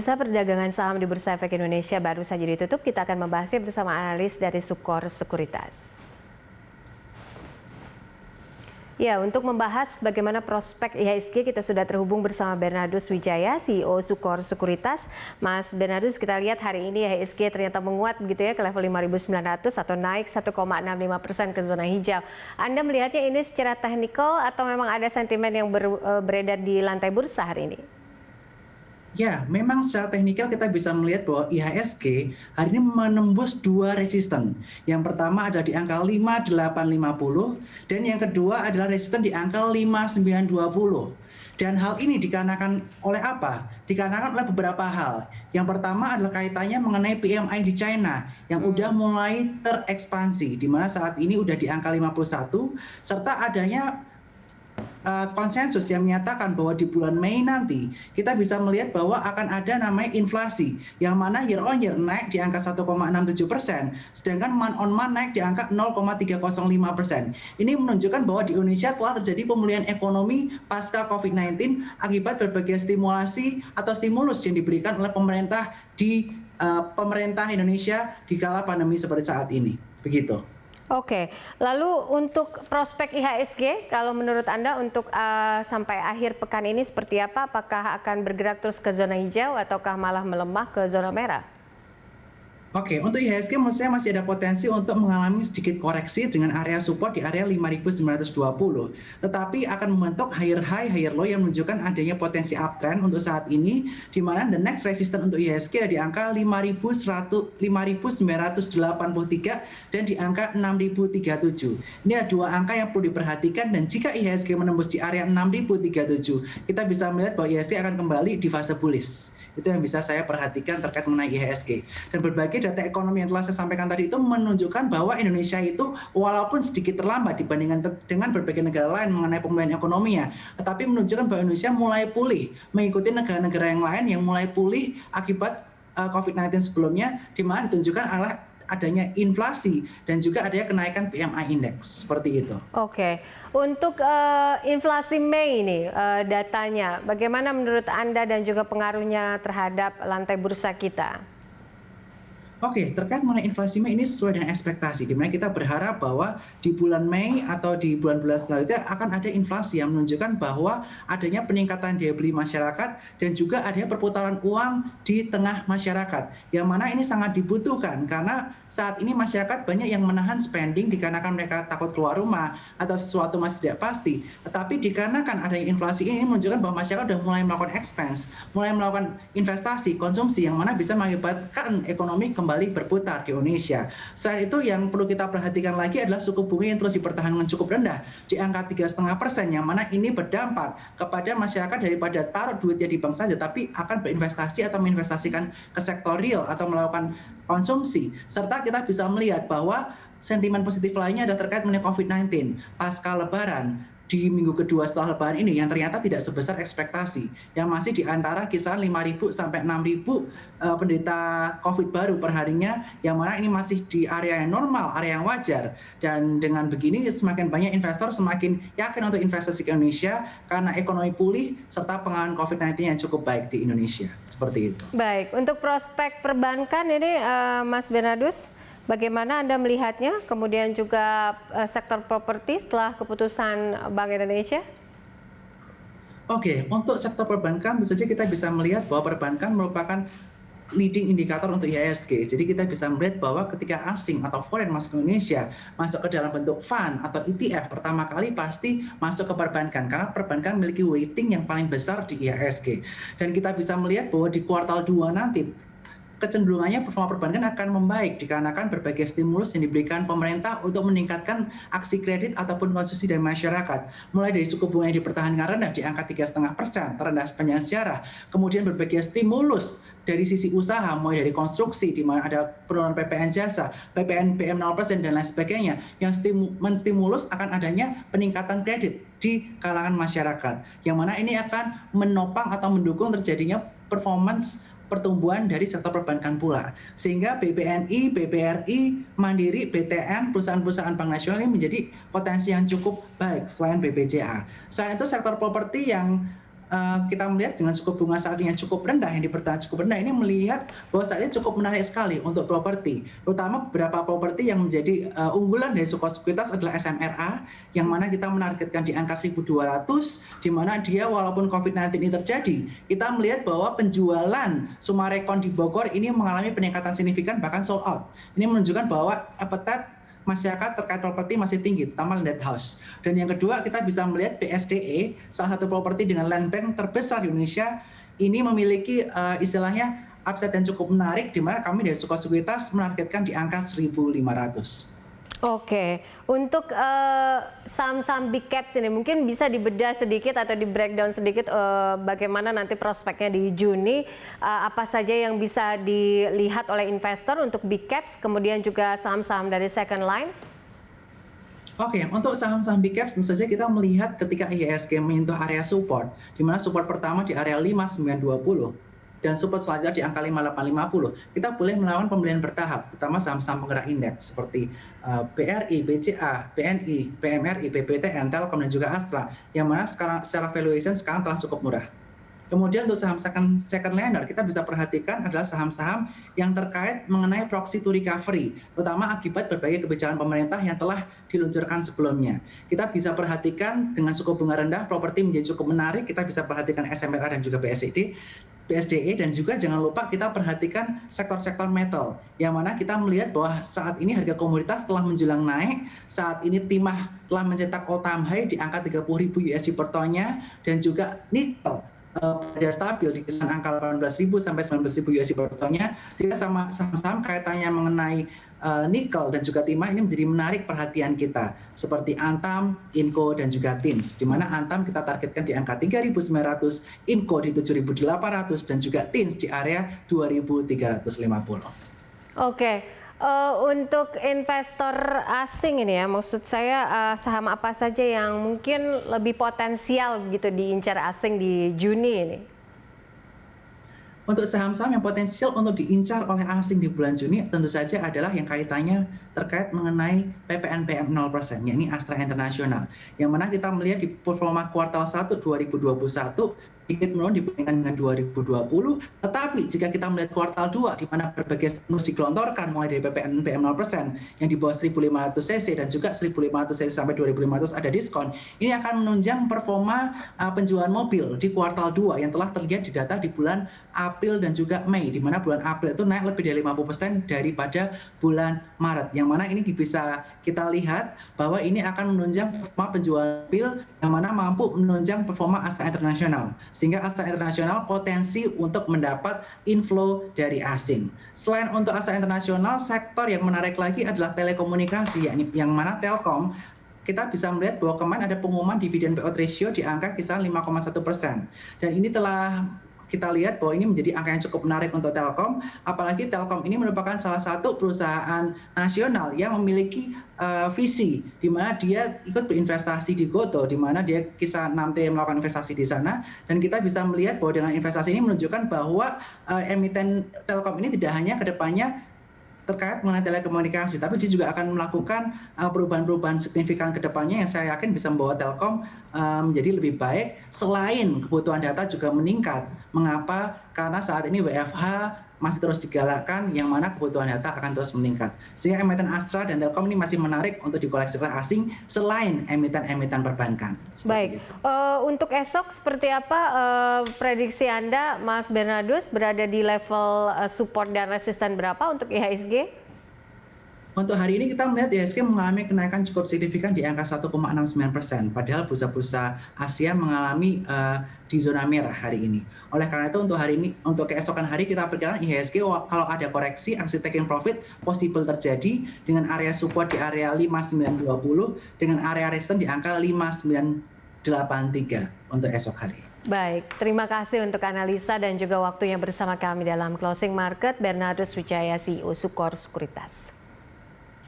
Bursa perdagangan saham di Bursa Efek Indonesia baru saja ditutup. Kita akan membahasnya bersama analis dari Sukor Sekuritas. Ya, untuk membahas bagaimana prospek IHSG, kita sudah terhubung bersama Bernardus Wijaya, CEO Sukor Sekuritas. Mas Bernardus, kita lihat hari ini IHSG ternyata menguat begitu ya ke level 5.900 atau naik 1,65% ke zona hijau. Anda melihatnya ini secara teknikal atau memang ada sentimen yang beredar di lantai bursa hari ini? Ya, memang secara teknikal kita bisa melihat bahwa IHSG hari ini menembus dua resisten. Yang pertama adalah di angka 5850 dan yang kedua adalah resisten di angka 5920. Dan hal ini dikarenakan oleh apa? Dikarenakan oleh beberapa hal. Yang pertama adalah kaitannya mengenai PMI di China yang udah mulai terekspansi, di mana saat ini udah di angka 51, serta adanya konsensus yang menyatakan bahwa di bulan Mei nanti kita bisa melihat bahwa akan ada namanya inflasi yang mana year on year naik di angka 1,67%, sedangkan month on month naik di angka 0,305%. Ini menunjukkan bahwa di Indonesia telah terjadi pemulihan ekonomi pasca COVID-19 akibat berbagai stimulasi atau stimulus yang diberikan oleh pemerintah pemerintah Indonesia di kala pandemi seperti saat ini. Begitu. Oke, lalu untuk prospek IHSG, kalau menurut Anda untuk sampai akhir pekan ini seperti apa? Apakah akan bergerak terus ke zona hijau ataukah malah melemah ke zona merah? Oke, untuk IHSG menurut saya masih ada potensi untuk mengalami sedikit koreksi dengan area support di area 5.920. Tetapi akan membentuk higher high, higher low yang menunjukkan adanya potensi uptrend untuk saat ini, di mana the next resistance untuk IHSG ada di angka 5.983 dan di angka 6.037. Ini ada dua angka yang perlu diperhatikan, dan jika IHSG menembus di area 6.037, kita bisa melihat bahwa IHSG akan kembali di fase bullish. Itu yang bisa saya perhatikan terkait mengenai IHSG. Dan berbagai data ekonomi yang telah saya sampaikan tadi itu menunjukkan bahwa Indonesia itu walaupun sedikit terlambat dibandingkan dengan berbagai negara lain mengenai pemulihan ekonominya, tetapi menunjukkan bahwa Indonesia mulai pulih mengikuti negara-negara yang lain yang mulai pulih akibat COVID-19 sebelumnya, di mana ditunjukkan adanya inflasi dan juga adanya kenaikan PMI index seperti itu. Oke, untuk inflasi Mei ini datanya, bagaimana menurut Anda dan juga pengaruhnya terhadap lantai bursa kita? Oke, terkait mengenai inflasi Mei ini sesuai dengan ekspektasi, di mana kita berharap bahwa di bulan Mei atau di bulan-bulan selanjutnya akan ada inflasi yang menunjukkan bahwa adanya peningkatan daya beli masyarakat dan juga adanya perputaran uang di tengah masyarakat, yang mana ini sangat dibutuhkan karena saat ini masyarakat banyak yang menahan spending dikarenakan mereka takut keluar rumah atau sesuatu masih tidak pasti. Tetapi dikarenakan adanya inflasi ini menunjukkan bahwa masyarakat sudah mulai melakukan expense, mulai melakukan investasi, konsumsi yang mana bisa mengakibatkan ekonomi kembali berputar di Indonesia. Selain itu yang perlu kita perhatikan lagi adalah suku bunga yang terus dipertahankan cukup rendah di angka 3,5%, yang mana ini berdampak kepada masyarakat daripada taruh duitnya di bank saja, tapi akan berinvestasi atau menginvestasikan ke sektor real atau melakukan konsumsi. Serta kita bisa melihat bahwa sentimen positif lainnya adalah terkait mengenai COVID-19 pasca Lebaran di minggu kedua setelah Lebaran ini yang ternyata tidak sebesar ekspektasi, yang masih di antara kisaran 5.000 sampai 6.000 penderita COVID baru perharinya, yang mana ini masih di area yang normal, area yang wajar. Dan dengan begini semakin banyak investor semakin yakin untuk investasi ke Indonesia karena ekonomi pulih serta penanganan COVID-19 yang cukup baik di Indonesia. Seperti itu. Baik, untuk prospek perbankan ini Mas Bernardus, bagaimana Anda melihatnya? Kemudian juga sektor properti setelah keputusan Bank Indonesia? Oke, untuk sektor perbankan tentu saja kita bisa melihat bahwa perbankan merupakan leading indikator untuk IHSG. Jadi kita bisa melihat bahwa ketika asing atau foreign masuk ke Indonesia, masuk ke dalam bentuk fund atau ETF, pertama kali pasti masuk ke perbankan karena perbankan memiliki weighting yang paling besar di IHSG. Dan kita bisa melihat bahwa di kuartal 2 nanti kecenderungannya performa perbankan akan membaik dikarenakan berbagai stimulus yang diberikan pemerintah untuk meningkatkan aksi kredit ataupun konsumsi dari masyarakat. Mulai dari suku bunga yang dipertahankan rendah di angka 3,5%, terendah sepanjang sejarah. Kemudian berbagai stimulus dari sisi usaha, mulai dari konstruksi, di mana ada penurunan PPN jasa, PPN BM 0% dan lain sebagainya, yang menstimulus akan adanya peningkatan kredit di kalangan masyarakat. Yang mana ini akan menopang atau mendukung terjadinya performance pertumbuhan dari sektor perbankan pula. Sehingga BBNI, BBRI, Mandiri, BTN, perusahaan-perusahaan bank nasional ini menjadi potensi yang cukup baik selain BBCA. Selain itu sektor properti yang kita melihat dengan suku bunga saat ini yang cukup rendah, yang dipertahankan cukup rendah, ini melihat bahwa saat ini cukup menarik sekali untuk properti. Terutama beberapa properti yang menjadi unggulan dari Sukor Sekuritas adalah SMRA, yang mana kita menargetkan di angka 1.200, di mana dia walaupun COVID-19 ini terjadi, kita melihat bahwa penjualan Sumarekon di Bogor ini mengalami peningkatan signifikan, bahkan sold out. Ini menunjukkan bahwa appetite masyarakat terkait properti masih tinggi, terutama landed house. Dan yang kedua, kita bisa melihat BSDE, salah satu properti dengan land bank terbesar di Indonesia, ini memiliki istilahnya upside yang cukup menarik, di mana kami dari Sukor Sekuritas menargetkan di angka 1.500. Oke, untuk saham-saham big caps ini mungkin bisa dibedah sedikit atau di breakdown sedikit bagaimana nanti prospeknya di Juni, apa saja yang bisa dilihat oleh investor untuk big caps, kemudian juga saham-saham dari second line? Oke, untuk saham-saham big caps tentu saja kita melihat ketika IHSG menyentuh area support, di mana support pertama di area 5920 dan support selanjutnya di angka 5850. Kita boleh melakukan pembelian bertahap, terutama saham-saham penggerak indeks seperti BRI, BCA, BNI, PMRI, BBTN, Telkom, dan juga Astra, yang mana sekarang secara valuation sekarang telah cukup murah. Kemudian untuk saham second liner, kita bisa perhatikan adalah saham-saham yang terkait mengenai proxy to recovery, terutama akibat berbagai kebijakan pemerintah yang telah diluncurkan sebelumnya. Kita bisa perhatikan dengan suku bunga rendah, properti menjadi cukup menarik. Kita bisa perhatikan SMRA dan juga BSDE, dan juga jangan lupa kita perhatikan sektor-sektor metal, yang mana kita melihat bahwa saat ini harga komoditas telah menjulang naik. Saat ini timah telah mencetak all-time high di angka 30.000 USD per tonnya, dan juga nikel pada stabil di kisaran angka 18.000 sampai 19.000 USD per tonnya, sehingga saham-saham kaitannya mengenai nikel dan juga timah ini menjadi menarik perhatian kita, seperti Antam, Inco, dan juga TINS, di mana Antam kita targetkan di angka 3.900, Inco di 7.800, dan juga TINS di area 2.350. Oke. Untuk investor asing ini ya, maksud saya saham apa saja yang mungkin lebih potensial gitu diincar asing di Juni ini? Untuk saham-saham yang potensial untuk diincar oleh asing di bulan Juni tentu saja adalah yang kaitannya terkait mengenai PPNBM 0%, yakni Astra International. Yang mana kita melihat di performa kuartal 1 2021 sedikit menurun dibandingkan dengan 2020, tetapi jika kita melihat kuartal 2 di mana berbagai stimulus digelontorkan mulai dari PPNBM 0% yang di bawah 1.500 cc dan juga 1.500 cc sampai 2.500 ada diskon, ini akan menunjang performa penjualan mobil di kuartal 2 yang telah terlihat di data di bulan April dan juga Mei, di mana bulan April itu naik lebih dari 50% daripada bulan Maret, yang mana ini bisa kita lihat bahwa ini akan menunjang performa penjualan mobil yang mana mampu menunjang performa Astra International, sehingga Astra International potensi untuk mendapat inflow dari asing. Selain untuk Astra International, sektor yang menarik lagi adalah telekomunikasi, yang mana Telkom kita bisa melihat bahwa kemarin ada pengumuman dividen payout ratio di angka kisaran 5,1%, dan ini telah kita lihat bahwa ini menjadi angka yang cukup menarik untuk Telkom, apalagi Telkom ini merupakan salah satu perusahaan nasional yang memiliki visi, di mana dia ikut berinvestasi di Gotoh, di mana dia kisah nanti melakukan investasi di sana, dan kita bisa melihat bahwa dengan investasi ini menunjukkan bahwa emiten Telkom ini tidak hanya ke depannya terkait mengenai telekomunikasi, tapi dia juga akan melakukan perubahan-perubahan signifikan ke depannya yang saya yakin bisa membawa Telkom menjadi lebih baik, selain kebutuhan data juga meningkat. Mengapa? Karena saat ini WFH masih terus digalakkan, yang mana kebutuhan data akan terus meningkat. Sehingga emiten Astra dan Telkom ini masih menarik untuk dikoleksi oleh asing selain emiten-emiten perbankan. Baik, untuk esok seperti apa prediksi Anda, Mas Bernardus, berada di level support dan resisten berapa untuk IHSG? Untuk hari ini kita melihat IHSG mengalami kenaikan cukup signifikan di angka 1,69%, padahal bursa-bursa Asia mengalami di zona merah hari ini. Oleh karena itu untuk hari ini, untuk keesokan hari kita perkirakan IHSG kalau ada koreksi, aksi taking profit possible terjadi dengan area support di area 5920 dengan area resistance di angka 5983 untuk esok hari. Baik, terima kasih untuk analisa dan juga waktunya bersama kami dalam Closing Market, Bernardus Wijaya, CEO Sukor Sekuritas.